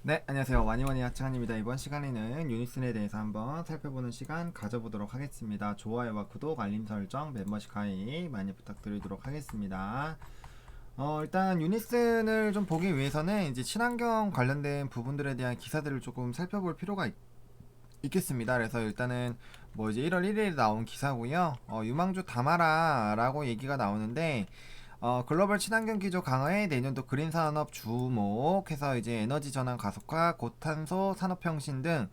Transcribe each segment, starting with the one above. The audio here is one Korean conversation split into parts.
네, 안녕하세요. 와니와니 하츠한입니다. 이번 시간에는 유니슨에 대해서 한번 살펴보는 시간 가져보도록 하겠습니다. 좋아요와 구독, 알림 설정, 멤버십 가입 많이 부탁드리도록 하겠습니다. 일단 유니슨을 좀 보기 위해서는 이제 친환경 관련된 부분들에 대한 기사들을 조금 살펴볼 필요가 있겠습니다. 그래서 일단은 뭐 이제 1월 1일에 나온 기사고요. 유망주 담아라라고 얘기가 나오는데 글로벌 친환경 기조 강화에 내년도 그린 산업 주목해서 이제 에너지 전환 가속화, 고탄소 산업 혁신 등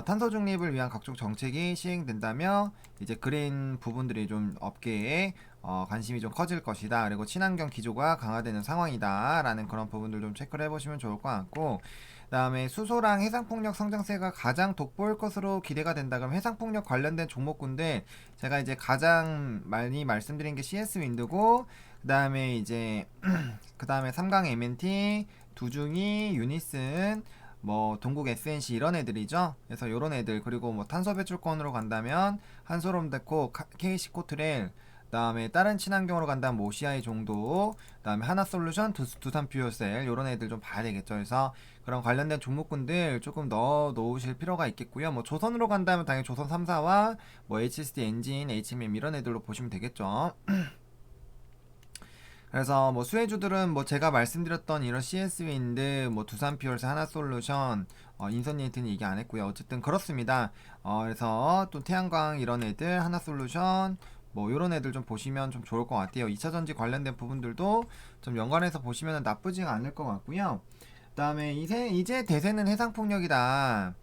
탄소 중립을 위한 각종 정책이 시행된다며 이제 그린 부분들이 좀 업계에 관심이 좀 커질 것이다. 그리고 친환경 기조가 강화되는 상황이다라는 그런 부분들 좀 체크를 해보시면 좋을 것 같고, 그다음에 수소랑 해상풍력 성장세가 가장 돋보일 것으로 기대가 된다. 그럼 해상풍력 관련된 종목군들 제가 이제 가장 많이 말씀드린 게 CS 윈드고, 그다음에 이제 그다음에 삼강 MNT, 두중이, 유니슨, 뭐 동국 SNC 이런 애들이죠. 그래서 요런 애들, 그리고 뭐 탄소 배출권으로 간다면 한솔롬데코, KC코트레일, 그다음에 다른 친환경으로 간다면 뭐 OCI 정도, 그다음에 하나솔루션, 두산퓨어셀 요런 애들 좀 봐야 되겠죠. 그래서 그런 관련된 종목군들 조금 넣어 놓으실 필요가 있겠고요. 뭐 조선으로 간다면 당연히 조선 3사와 뭐 HSD 엔진, HMM 이런 애들로 보시면 되겠죠. 그래서 뭐 수혜주들은 뭐 제가 말씀드렸던 이런 CS 윈드, 뭐 두산 피얼스, 하나솔루션, 인선예이트는 얘기 안 했고요. 어쨌든 그렇습니다. 그래서 또 태양광 이런 애들, 하나솔루션, 뭐 이런 애들 좀 보시면 좀 좋을 것 같아요. 2차전지 관련된 부분들도 좀 연관해서 보시면 나쁘지가 않을 것 같고요. 그다음에 이제 대세는 해상폭력이다.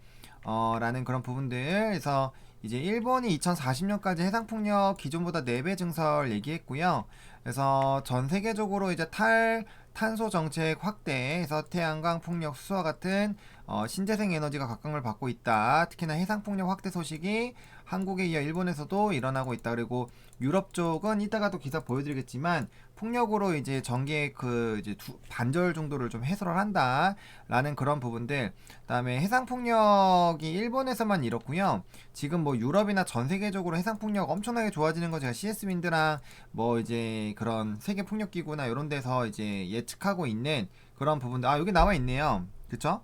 라는 그런 부분들. 그래서 이제 일본이 2040년까지 해상폭력 기존보다 4배 증설 얘기했고요. 그래서 전 세계적으로 이제 탄소 정책 확대해서 태양광, 풍력, 수소와 같은 신재생 에너지가 각광을 받고 있다. 특히나 해상 풍력 확대 소식이 한국에 이어 일본에서도 일어나고 있다. 그리고 유럽 쪽은 이따가도 기사 보여드리겠지만 풍력으로 이제 전기의 그 이제 반절 정도를 좀 해소를 한다라는 그런 부분들. 그다음에 해상 풍력이 일본에서만 이렇고요. 지금 뭐 유럽이나 전 세계적으로 해상 풍력 엄청나게 좋아지는 거 제가 CS 윈드랑 뭐 이제 그런 세계 풍력 기구나 이런 데서 이제 예측하고 있는 그런 부분들. 여기 나와 있네요. 그쵸?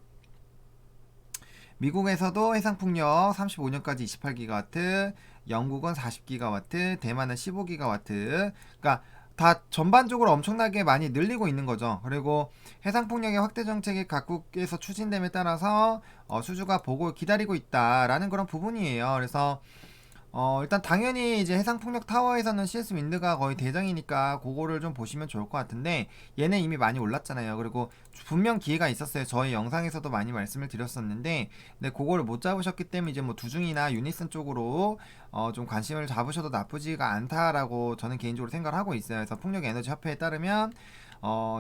미국에서도 해상풍력 35년까지 28기가와트, 영국은 40기가와트, 대만은 15기가와트. 그러니까 다 전반적으로 엄청나게 많이 늘리고 있는 거죠. 그리고 해상풍력의 확대 정책이 각국에서 추진됨에 따라서 수주가 보고 기다리고 있다라는 그런 부분이에요. 그래서 일단 당연히 이제 해상풍력 타워에서는 CS 윈드가 거의 대장이니까 그거를 좀 보시면 좋을 것 같은데, 얘는 이미 많이 올랐잖아요. 그리고 분명 기회가 있었어요. 저희 영상에서도 많이 말씀을 드렸었는데, 근데 그거를 못 잡으셨기 때문에 이제 뭐 두중이나 유니슨 쪽으로 좀 관심을 잡으셔도 나쁘지가 않다라고 저는 개인적으로 생각을 하고 있어요. 그래서 풍력 에너지 협회에 따르면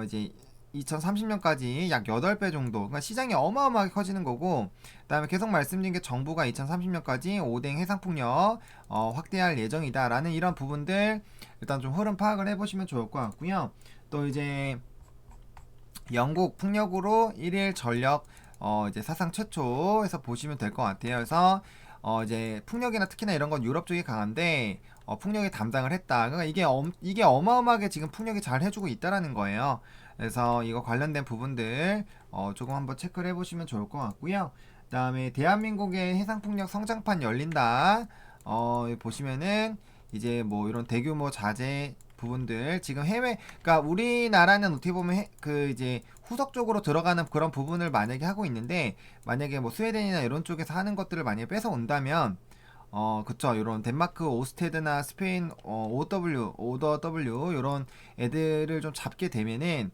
이제 2030년까지 약 8배 정도, 그러니까 시장이 어마어마하게 커지는 거고, 그다음에 계속 말씀드린 게 정부가 2030년까지 5댕 해상풍력 확대할 예정이다라는 이런 부분들 일단 좀 흐름 파악을 해보시면 좋을 것 같고요. 또 이제 영국 풍력으로 1일 전력 이제 사상 최초에서 보시면 될 것 같아요. 그래서 이제 풍력이나 특히나 이런 건 유럽 쪽이 강한데 풍력이 담당을 했다. 그러니까 이게 어마어마하게 지금 풍력이 잘 해주고 있다라는 거예요. 그래서 이거 관련된 부분들 조금 한번 체크를 해보시면 좋을 것 같고요. 그다음에 대한민국의 해상풍력 성장판 열린다. 보시면은 이제 뭐 이런 대규모 자재 부분들 지금 해외, 그러니까 우리나라는 어떻게 보면 그 이제 후속적으로 들어가는 그런 부분을 만약에 하고 있는데, 만약에 뭐 스웨덴이나 이런 쪽에서 하는 것들을 만약에 뺏어 온다면 그쵸, 요런 덴마크 오스테드나 스페인 오더 W 요런 애들을 좀 잡게 되면은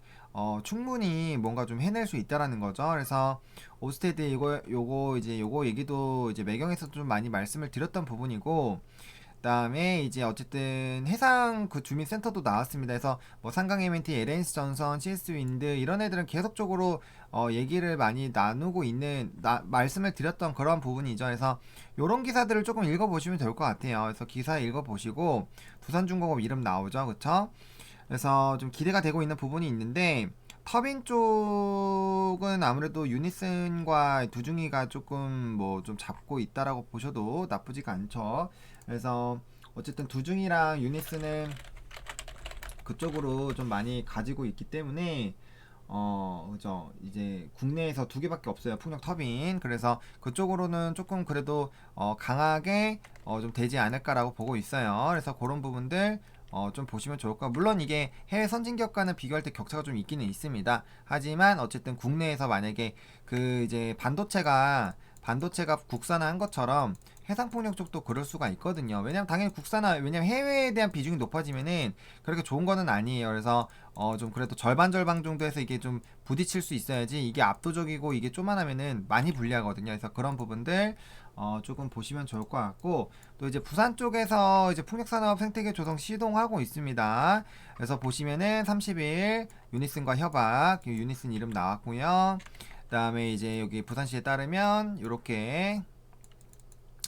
충분히 뭔가 좀 해낼 수 있다라는 거죠. 그래서 오스테드 요거 얘기도 이제 매경에서 좀 많이 말씀을 드렸던 부분이고, 그다음에 이제 어쨌든 해상 그 주민센터도 나왔습니다. 그래서 뭐 상강 MNT, LNC 전선, CS 윈드 이런 애들은 계속적으로 얘기를 많이 나누고 있는 말씀을 드렸던 그런 부분이죠. 그래서 요런 기사들을 조금 읽어보시면 될 것 같아요. 그래서 기사 읽어보시고 두산중공업 이름 나오죠, 그쵸? 그래서 좀 기대가 되고 있는 부분이 있는데, 터빈 쪽은 아무래도 유니슨과 두중이가 조금 뭐 좀 잡고 있다라고 보셔도 나쁘지가 않죠. 그래서 어쨌든 두중이랑 유니스는 그쪽으로 좀 많이 가지고 있기 때문에 그죠. 이제 국내에서 두 개밖에 없어요. 풍력 터빈. 그래서 그쪽으로는 조금 그래도 강하게 좀 되지 않을까라고 보고 있어요. 그래서 그런 부분들 좀 보시면 좋을 까. 물론 이게 해외 선진 기업과는 비교할 때 격차가 좀 있기는 있습니다. 하지만 어쨌든 국내에서 만약에 그 이제 반도체가 국산화한 것처럼 해상폭력 쪽도 그럴 수가 있거든요. 왜냐면 당연히 왜냐면 해외에 대한 비중이 높아지면은 그렇게 좋은 거는 아니에요. 그래서 좀 그래도 절반 정도 해서 이게 좀 부딪힐 수 있어야지, 이게 압도적이고 이게 쪼만하면은 많이 불리하거든요. 그래서 그런 부분들 조금 보시면 좋을 것 같고, 또 이제 부산 쪽에서 이제 풍력산업 생태계 조성 시동하고 있습니다. 그래서 보시면은 30일 유니슨과 협약, 유니슨 이름 나왔고요. 그 다음에 이제 여기 부산시에 따르면 이렇게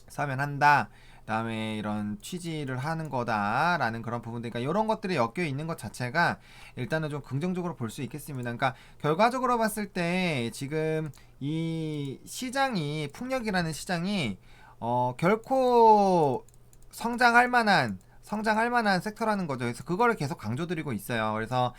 사면한다. 그다음에 이런 취지를 하는 거다라는 그런 부분들, 그러니까 이런 것들이 엮여 있는 것 자체가 일단은 좀 긍정적으로 볼 수 있겠습니다. 그러니까 결과적으로 봤을 때 지금 이 시장이, 풍력이라는 시장이 결코 성장할 만한 섹터라는 거죠. 그래서 그거를 계속 강조드리고 있어요. 그래서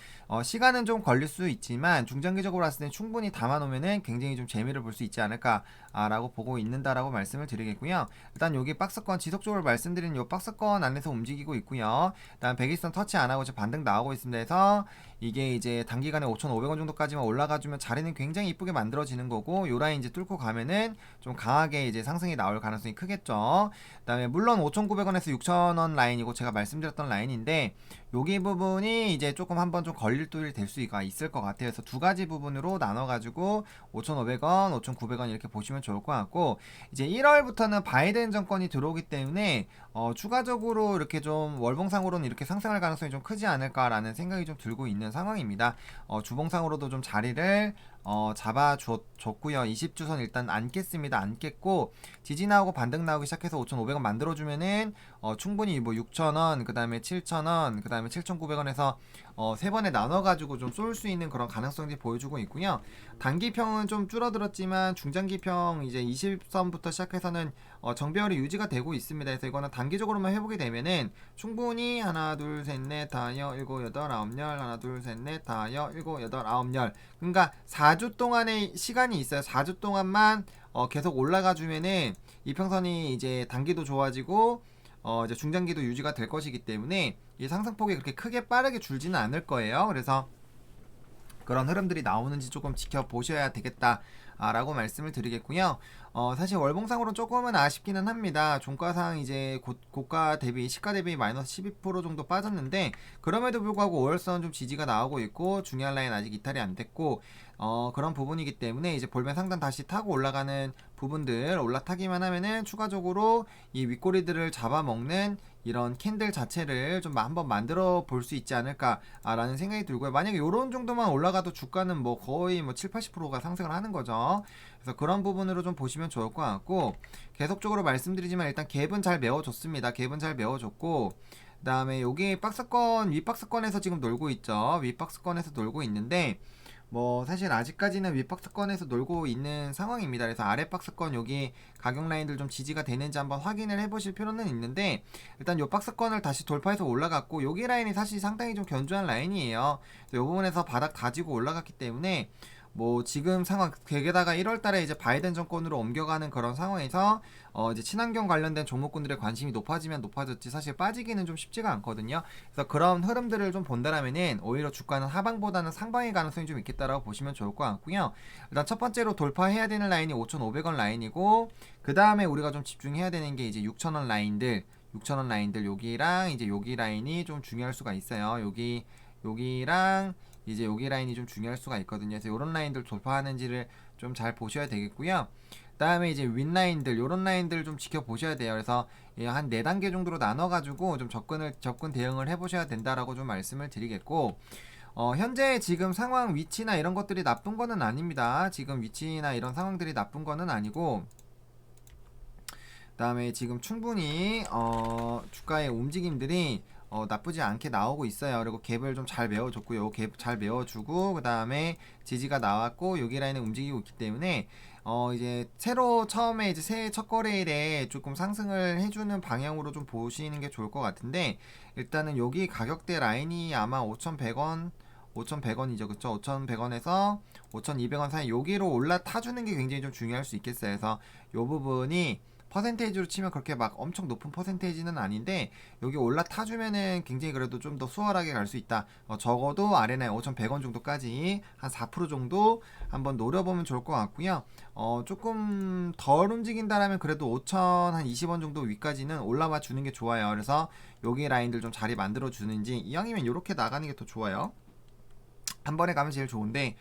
시간은 좀 걸릴 수 있지만 중장기적으로 봤을 때 충분히 담아놓으면은 굉장히 좀 재미를 볼 수 있지 않을까라고 보고 있는다라고 말씀을 드리겠고요. 일단 여기 박스권 지속적으로 말씀드린 요 박스권 안에서 움직이고 있고요. 일단 100일선 터치 안 하고 지금 반등 나오고 있습니다. 해서 이게 이제 단기간에 5,500원 정도까지만 올라가주면 자리는 굉장히 이쁘게 만들어지는 거고, 요 라인 이제 뚫고 가면은 좀 강하게 이제 상승이 나올 가능성이 크겠죠. 그다음에 물론 5,900원에서 6,000원 라인이고 제가 말씀드렸던 라인인데, 여기 부분이 이제 조금 한번 좀 걸릴 뚫릴 될 수가 있을 것 같아요. 그래서 두 가지 부분으로 나눠가지고 5,500원, 5,900원 이렇게 보시면 좋을 것 같고, 이제 1월부터는 바이든 정권이 들어오기 때문에 추가적으로 이렇게 좀 월봉상으로는 이렇게 상승할 가능성이 좀 크지 않을까라는 생각이 좀 들고 있는 상황입니다. 주봉상으로도 좀 자리를 잡아줬고요. 20주선 일단 안 깼습니다. 안 깼고, 지지 나오고 반등 나오기 시작해서 5,500원 만들어주면은 충분히 뭐 6,000원, 그 다음에 7,000원, 그 다음에 7,900원에서 세 번에 나눠가지고 좀 쏠 수 있는 그런 가능성들이 보여주고 있고요. 단기평은 좀 줄어들었지만 중장기평 이제 20선부터 시작해서는 정배열이 유지가 되고 있습니다. 그래서 이거는 단기적으로만 회복이 되면은 충분히 하나, 둘, 셋, 넷, 다, 여, 일곱, 여덟, 아홉, 열, 하나, 둘, 셋, 넷, 다, 여, 일곱, 여덟, 아홉, 열. 그러니까 4주 동안의 시간이 있어요. 4주 동안만 계속 올라가 주면은 이평선이 이제 단기도 좋아지고 이제 중장기도 유지가 될 것이기 때문에 이 상승폭이 그렇게 크게 빠르게 줄지는 않을 거예요. 그래서 그런 흐름들이 나오는지 조금 지켜보셔야 되겠다라고 말씀을 드리겠고요. 사실 월봉상으로는 조금은 아쉽기는 합니다. 종가상 이제 고가 대비, 시가 대비 마이너스 12% 정도 빠졌는데, 그럼에도 불구하고 5월선 좀 지지가 나오고 있고, 중요한 라인 아직 이탈이 안 됐고, 그런 부분이기 때문에 이제 볼멘 상단 다시 타고 올라가는 부분들 올라타기만 하면은 추가적으로 이 윗꼬리들을 잡아먹는 이런 캔들 자체를 좀 한번 만들어 볼 수 있지 않을까라는 생각이 들고요. 만약에 이런 정도만 올라가도 주가는 뭐 거의 뭐 7, 80%가 상승을 하는 거죠. 그래서 그런 부분으로 좀 보시면 좋을 것 같고, 계속적으로 말씀드리지만 일단 갭은 잘 메워줬습니다. 갭은 잘 메워줬고, 그 다음에 여기 윗박스권에서 지금 놀고 있죠. 윗박스권에서 놀고 있는데, 뭐 사실 아직까지는 윗박스권에서 놀고 있는 상황입니다. 그래서 아랫박스권 여기 가격 라인들 좀 지지가 되는지 한번 확인을 해보실 필요는 있는데, 일단 요 박스권을 다시 돌파해서 올라갔고, 여기 라인이 사실 상당히 좀 견조한 라인이에요. 그래서 요 부분에서 바닥 다지고 올라갔기 때문에 뭐 지금 상황, 게다가 1월달에 이제 바이든 정권으로 옮겨가는 그런 상황에서 이제 친환경 관련된 종목군들의 관심이 높아지면 높아졌지 사실 빠지기는 좀 쉽지가 않거든요. 그래서 그런 흐름들을 좀 본다라면은 오히려 주가는 하방보다는 상방의 가능성이 좀 있겠다라고 보시면 좋을 것 같고요. 일단 첫 번째로 돌파해야 되는 라인이 5,500원 라인이고, 그 다음에 우리가 좀 집중해야 되는 게 이제 6,000원 라인들, 6,000원 라인들 여기랑 이제 여기 라인이 좀 중요할 수가 있어요. 여기랑 이제 여기 라인이 좀 중요할 수가 있거든요. 그래서 이런 라인들 돌파하는지를 좀 잘 보셔야 되겠고요. 그 다음에 이제 윗라인들, 요런 라인들 좀 지켜보셔야 돼요. 그래서 한 4단계 정도로 나눠가지고 좀 접근 대응을 해보셔야 된다라고 좀 말씀을 드리겠고, 현재 지금 상황 위치나 이런 것들이 나쁜 거는 아닙니다. 지금 위치나 이런 상황들이 나쁜 거는 아니고, 그 다음에 지금 충분히 주가의 움직임들이 나쁘지 않게 나오고 있어요. 그리고 갭을 좀 잘 메워줬고요. 갭 잘 메워주고, 그 다음에 지지가 나왔고, 여기 라인을 움직이고 있기 때문에 이제 새로 처음에 이제 새해 첫 거래일에 조금 상승을 해주는 방향으로 좀 보시는 게 좋을 것 같은데, 일단은 여기 가격대 라인이 아마 5,100원 5,100원이죠. 그쵸? 5,100원에서 5,200원 사이 여기로 올라타주는 게 굉장히 좀 중요할 수 있겠어요. 그래서 요 부분이 퍼센테이지로 치면 그렇게 막 엄청 높은 퍼센테이지는 아닌데 여기 올라타주면은 굉장히 그래도 좀 더 수월하게 갈 수 있다. 적어도 아래나 5,100원 정도까지 한 4% 정도 한번 노려보면 좋을 것 같고요. 조금 덜 움직인다라면 그래도 5,020원 정도 위까지는 올라와 주는 게 좋아요. 그래서 여기 라인들 좀 자리 만들어 주는지 이왕이면 이렇게 나가는 게 더 좋아요. 한 번에 가면 제일 좋은데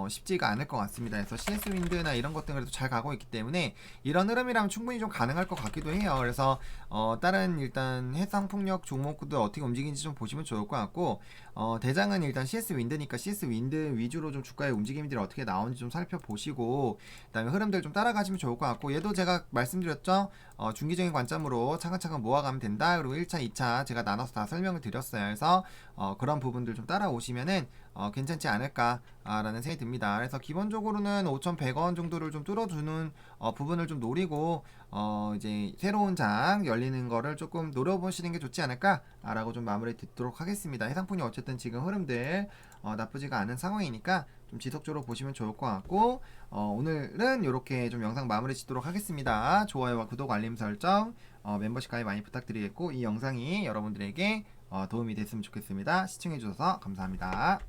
쉽지가 않을 것 같습니다. 그래서 CS 윈드나 이런 것들은 그래도 잘 가고 있기 때문에 이런 흐름이라면 충분히 좀 가능할 것 같기도 해요. 그래서 다른 일단 해상폭력 종목들 어떻게 움직이는지 좀 보시면 좋을 것 같고 대장은 일단 CS 윈드니까 CS 윈드 위주로 좀 주가의 움직임들이 어떻게 나오는지 좀 살펴보시고 그다음에 흐름들 좀 따라가시면 좋을 것 같고 얘도 제가 말씀드렸죠. 중기적인 관점으로 차근차근 모아가면 된다. 그리고 1차, 2차 제가 나눠서 다 설명을 드렸어요. 그래서 그런 부분들 좀 따라오시면은 괜찮지 않을까라는 생각이 듭니다. 그래서 기본적으로는 5,100원 정도를 좀 뚫어주는 부분을 좀 노리고 이제 새로운 장 열리는 거를 조금 노려보시는 게 좋지 않을까라고 좀 마무리 듣도록 하겠습니다. 해상풍이 어쨌든 지금 흐름들 나쁘지가 않은 상황이니까 좀 지속적으로 보시면 좋을 것 같고 오늘은 이렇게 좀 영상 마무리 짓도록 하겠습니다. 좋아요와 구독 알림 설정 멤버십 가입 많이 부탁드리겠고 이 영상이 여러분들에게 도움이 됐으면 좋겠습니다. 시청해주셔서 감사합니다.